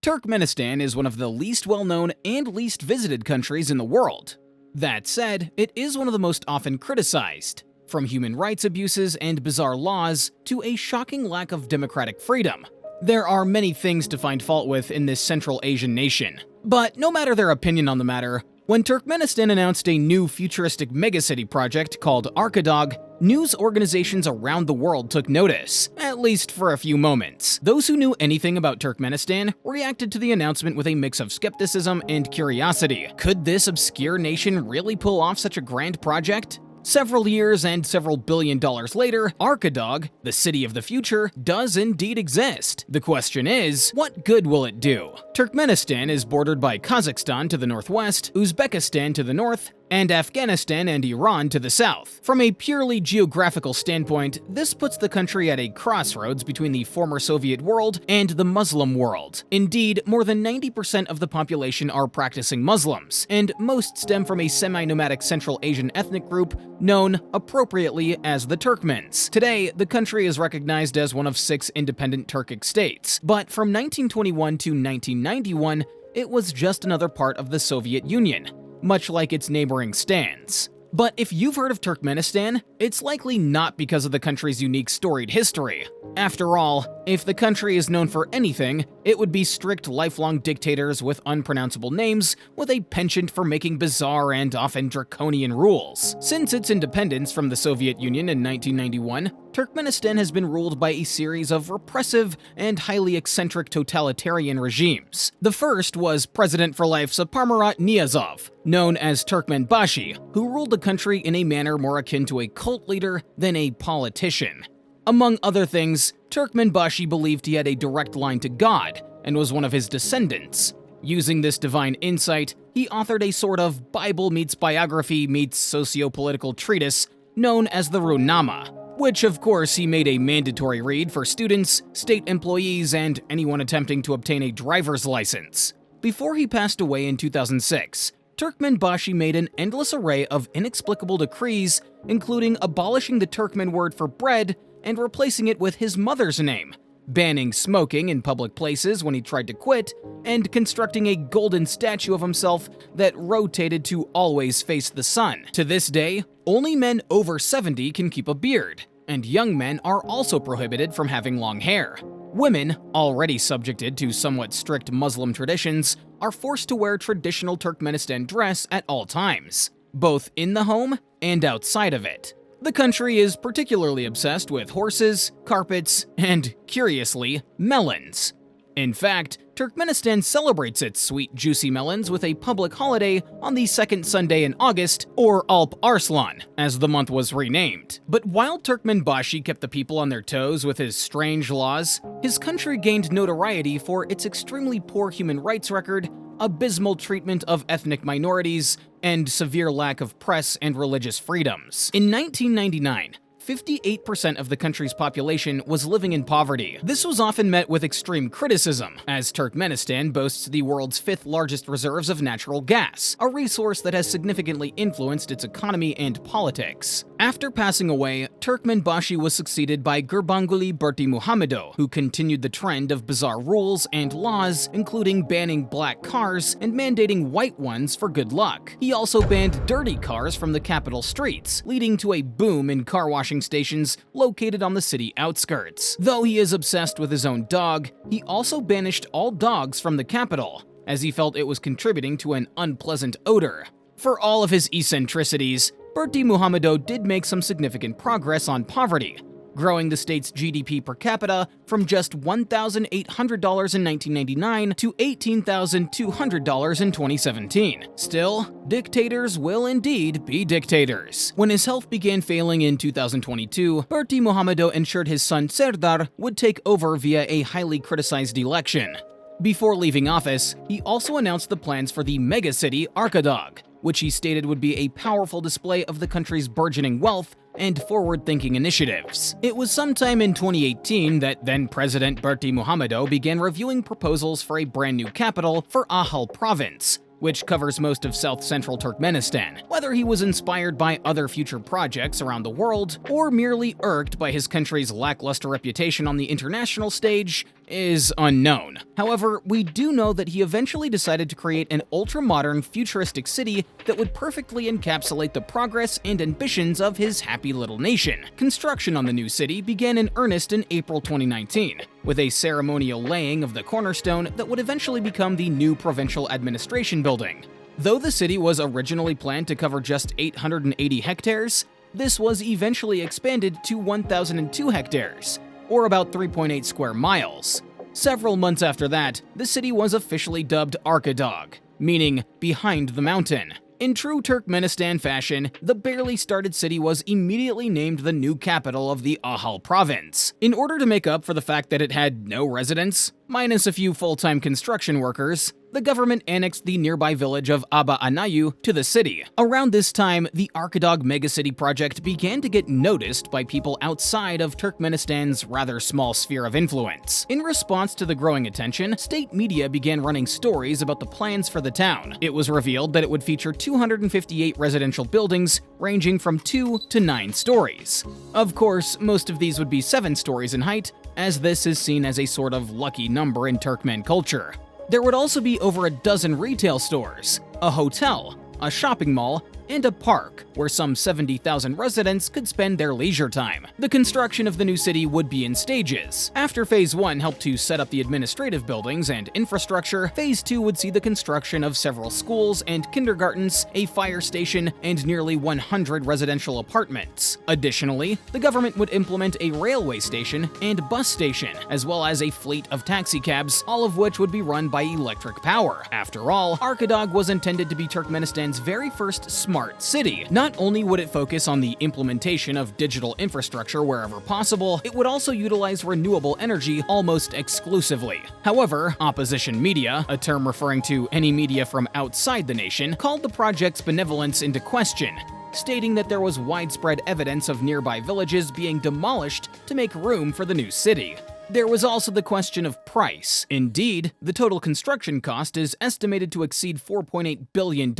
Turkmenistan is one of the least well-known and least visited countries in the world. That said, it is one of the most often criticized, from human rights abuses and bizarre laws to a shocking lack of democratic freedom. There are many things to find fault with in this Central Asian nation. But no matter their opinion on the matter, when Turkmenistan announced a new futuristic megacity project called Arkadag, news organizations around the world took notice, at least for a few moments. Those who knew anything about Turkmenistan reacted to the announcement with a mix of skepticism and curiosity. Could this obscure nation really pull off such a grand project? Several years and several $billion later, Arkadag, the city of the future, does indeed exist. The question is, what good will it do? Turkmenistan is bordered by Kazakhstan to the northwest, Uzbekistan to the north, and Afghanistan and Iran to the south. From a purely geographical standpoint, this puts the country at a crossroads between the former Soviet world and the Muslim world. Indeed, more than 90% of the population are practicing Muslims, and most stem from a semi-nomadic Central Asian ethnic group known appropriately as the Turkmens. Today, the country is recognized as one of 6 independent Turkic states, but from 1921 to 1991, it was just another part of the Soviet Union, much like its neighboring stands. But if you've heard of Turkmenistan, it's likely not because of the country's unique storied history. After all, if the country is known for anything, it would be strict lifelong dictators with unpronounceable names with a penchant for making bizarre and often draconian rules. Since its independence from the Soviet Union in 1991, Turkmenistan has been ruled by a series of repressive and highly eccentric totalitarian regimes. The first was President for Life Saparmurat Niyazov, known as Turkmenbashi, who ruled the country in a manner more akin to a cult leader than a politician. Among other things, Turkmenbashi believed he had a direct line to God and was one of his descendants. Using this divine insight, he authored a sort of Bible meets biography meets socio-political treatise known as the Runama, which of course he made a mandatory read for students, state employees, and anyone attempting to obtain a driver's license. Before he passed away in 2006, Turkmenbashi made an endless array of inexplicable decrees, including abolishing the Turkmen word for bread and replacing it with his mother's name, banning smoking in public places when he tried to quit, and constructing a golden statue of himself that rotated to always face the sun. To this day, only men over 70 can keep a beard, and young men are also prohibited from having long hair. Women, already subjected to somewhat strict Muslim traditions, are forced to wear traditional Turkmenistan dress at all times, both in the home and outside of it. The country is particularly obsessed with horses, carpets, and, curiously, melons. In fact, Turkmenistan celebrates its sweet, juicy melons with a public holiday on the second Sunday in August, or Alp Arslan, as the month was renamed. But while Turkmenbashi kept the people on their toes with his strange laws, his country gained notoriety for its extremely poor human rights record, abysmal treatment of ethnic minorities, and severe lack of press and religious freedoms. In 1999, 58% of the country's population was living in poverty. This was often met with extreme criticism, as Turkmenistan boasts the world's 5th largest reserves of natural gas, a resource that has significantly influenced its economy and politics. After passing away, Turkmenbashi was succeeded by Gurbanguly Berdimuhamedow, who continued the trend of bizarre rules and laws, including banning black cars and mandating white ones for good luck. He also banned dirty cars from the capital streets, leading to a boom in car washing stations located on the city outskirts. Though he is obsessed with his own dog, he also banished all dogs from the capital, as he felt it was contributing to an unpleasant odor. For all of his eccentricities, Berdimuhamedow did make some significant progress on poverty, growing the state's GDP per capita from just $1,800 in 1999 to $18,200 in 2017. Still, dictators will indeed be dictators. When his health began failing in 2022, Berdimuhamedow ensured his son Serdar would take over via a highly criticized election. Before leaving office, he also announced the plans for the megacity Arkadag, which he stated would be a powerful display of the country's burgeoning wealth and forward-thinking initiatives. It was sometime in 2018 that then-President Berdimuhamedow began reviewing proposals for a brand new capital for Ahal province, which covers most of south-central Turkmenistan. Whether he was inspired by other future projects around the world, or merely irked by his country's lackluster reputation on the international stage, is unknown. However, we do know that he eventually decided to create an ultra-modern, futuristic city that would perfectly encapsulate the progress and ambitions of his happy little nation. Construction on the new city began in earnest in April 2019, with a ceremonial laying of the cornerstone that would eventually become the new provincial administration building. Though the city was originally planned to cover just 880 hectares, this was eventually expanded to 1,002 hectares, or about 3.8 square miles. Several months after that, the city was officially dubbed Arkadag, meaning behind the mountain. In true Turkmenistan fashion, the barely started city was immediately named the new capital of the Ahal province. In order to make up for the fact that it had no residents, minus a few full-time construction workers, the government annexed the nearby village of Aba Anayu to the city. Around this time, the Arkadag megacity project began to get noticed by people outside of Turkmenistan's rather small sphere of influence. In response to the growing attention, state media began running stories about the plans for the town. It was revealed that it would feature 258 residential buildings ranging from 2 to 9 stories. Of course, most of these would be 7 stories in height, as this is seen as a sort of lucky number in Turkmen culture. There would also be over a dozen retail stores, a hotel, a shopping mall, and a park where some 70,000 residents could spend their leisure time. The construction of the new city would be in stages. After Phase 1 helped to set up the administrative buildings and infrastructure, Phase 2 would see the construction of several schools and kindergartens, a fire station, and nearly 100 residential apartments. Additionally, the government would implement a railway station and bus station, as well as a fleet of taxicabs, all of which would be run by electric power. After all, Arkadag was intended to be Turkmenistan's very first smart city. Not only would it focus on the implementation of digital infrastructure wherever possible, it would also utilize renewable energy almost exclusively. However, opposition media, a term referring to any media from outside the nation, called the project's benevolence into question, stating that there was widespread evidence of nearby villages being demolished to make room for the new city. There was also the question of price. Indeed, the total construction cost is estimated to exceed $4.8 billion,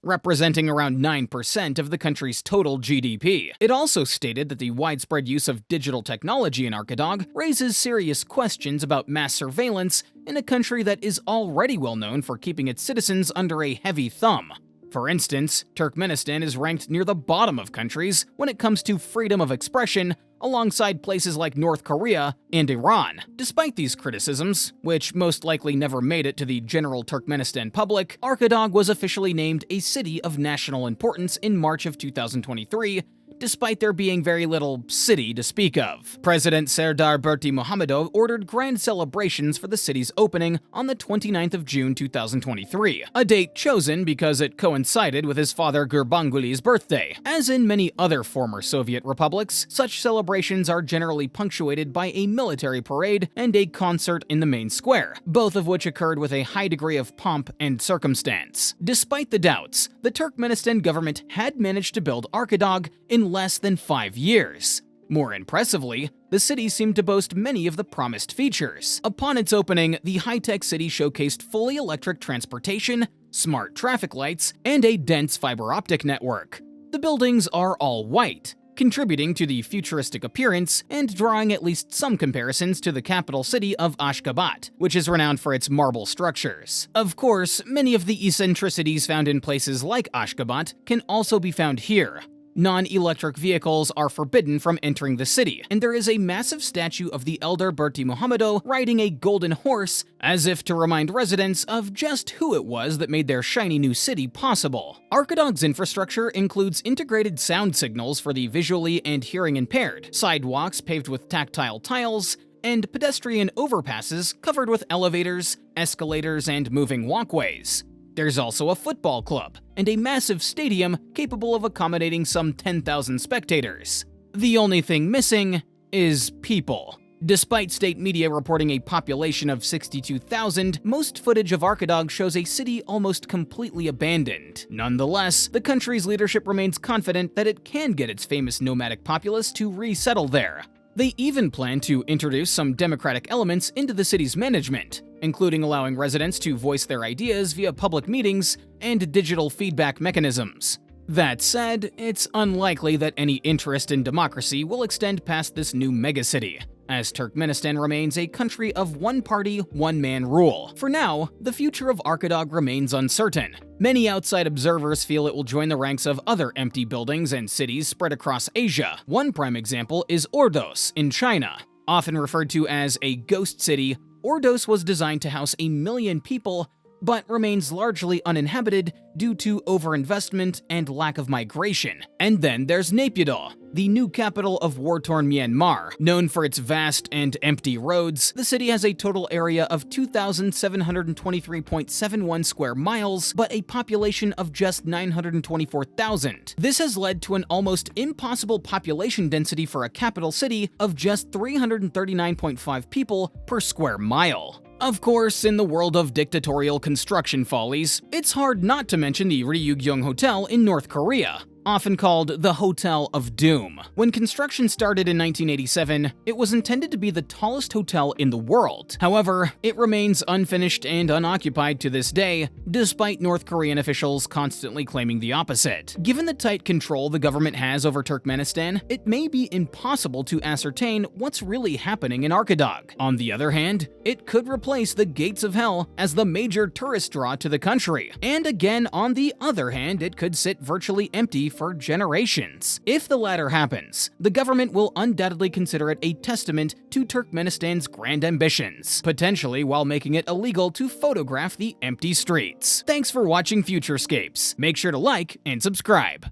representing around 9% of the country's total GDP. It also stated that the widespread use of digital technology in Arkadag raises serious questions about mass surveillance in a country that is already well known for keeping its citizens under a heavy thumb. For instance, Turkmenistan is ranked near the bottom of countries when it comes to freedom of expression, alongside places like North Korea and Iran. Despite these criticisms, which most likely never made it to the general Turkmenistan public, Arkadag was officially named a city of national importance in March of 2023, despite there being very little city to speak of. President Serdar Berdimuhamedov ordered grand celebrations for the city's opening on the 29th of June 2023, a date chosen because it coincided with his father Gurbanguly's birthday. As in many other former Soviet republics, such celebrations are generally punctuated by a military parade and a concert in the main square, both of which occurred with a high degree of pomp and circumstance. Despite the doubts, the Turkmenistan government had managed to build Arkadag in less than 5 years. More impressively, the city seemed to boast many of the promised features. Upon its opening, the high-tech city showcased fully electric transportation, smart traffic lights, and a dense fiber optic network. The buildings are all white, contributing to the futuristic appearance and drawing at least some comparisons to the capital city of Ashgabat, which is renowned for its marble structures. Of course, many of the eccentricities found in places like Ashgabat can also be found here. Non-electric vehicles are forbidden from entering the city, and there is a massive statue of the elder Berdimuhamedov riding a golden horse, as if to remind residents of just who it was that made their shiny new city possible. Arkadag's infrastructure includes integrated sound signals for the visually and hearing impaired, sidewalks paved with tactile tiles, and pedestrian overpasses covered with elevators, escalators, and moving walkways. There's also a football club and a massive stadium capable of accommodating some 10,000 spectators. The only thing missing is people. Despite state media reporting a population of 62,000, most footage of Arkadag shows a city almost completely abandoned. Nonetheless, the country's leadership remains confident that it can get its famous nomadic populace to resettle there. They even plan to introduce some democratic elements into the city's management, including allowing residents to voice their ideas via public meetings and digital feedback mechanisms. That said, it's unlikely that any interest in democracy will extend past this new megacity. as Turkmenistan remains a country of one-party, one-man rule. For now, the future of Arkadag remains uncertain. Many outside observers feel it will join the ranks of other empty buildings and cities spread across Asia. One prime example is Ordos in China. Often referred to as a ghost city, Ordos was designed to house 1 million people, but remains largely uninhabited due to overinvestment and lack of migration. And then there's Naypyidaw, the new capital of war-torn Myanmar. Known for its vast and empty roads, the city has a total area of 2,723.71 square miles, but a population of just 924,000. This has led to an almost impossible population density for a capital city of just 339.5 people per square mile. Of course, in the world of dictatorial construction follies, it's hard not to mention the Ryugyong Hotel in North Korea, often called the Hotel of Doom. When construction started in 1987, it was intended to be the tallest hotel in the world. However, it remains unfinished and unoccupied to this day, despite North Korean officials constantly claiming the opposite. Given the tight control the government has over Turkmenistan, it may be impossible to ascertain what's really happening in Arkadag. On the other hand, it could replace the gates of hell as the major tourist draw to the country. And again, on the other hand, it could sit virtually empty for generations. If the latter happens, the government will undoubtedly consider it a testament to Turkmenistan's grand ambitions, potentially while making it illegal to photograph the empty streets. Thanks for watching Futurescapes. Make sure to like and subscribe.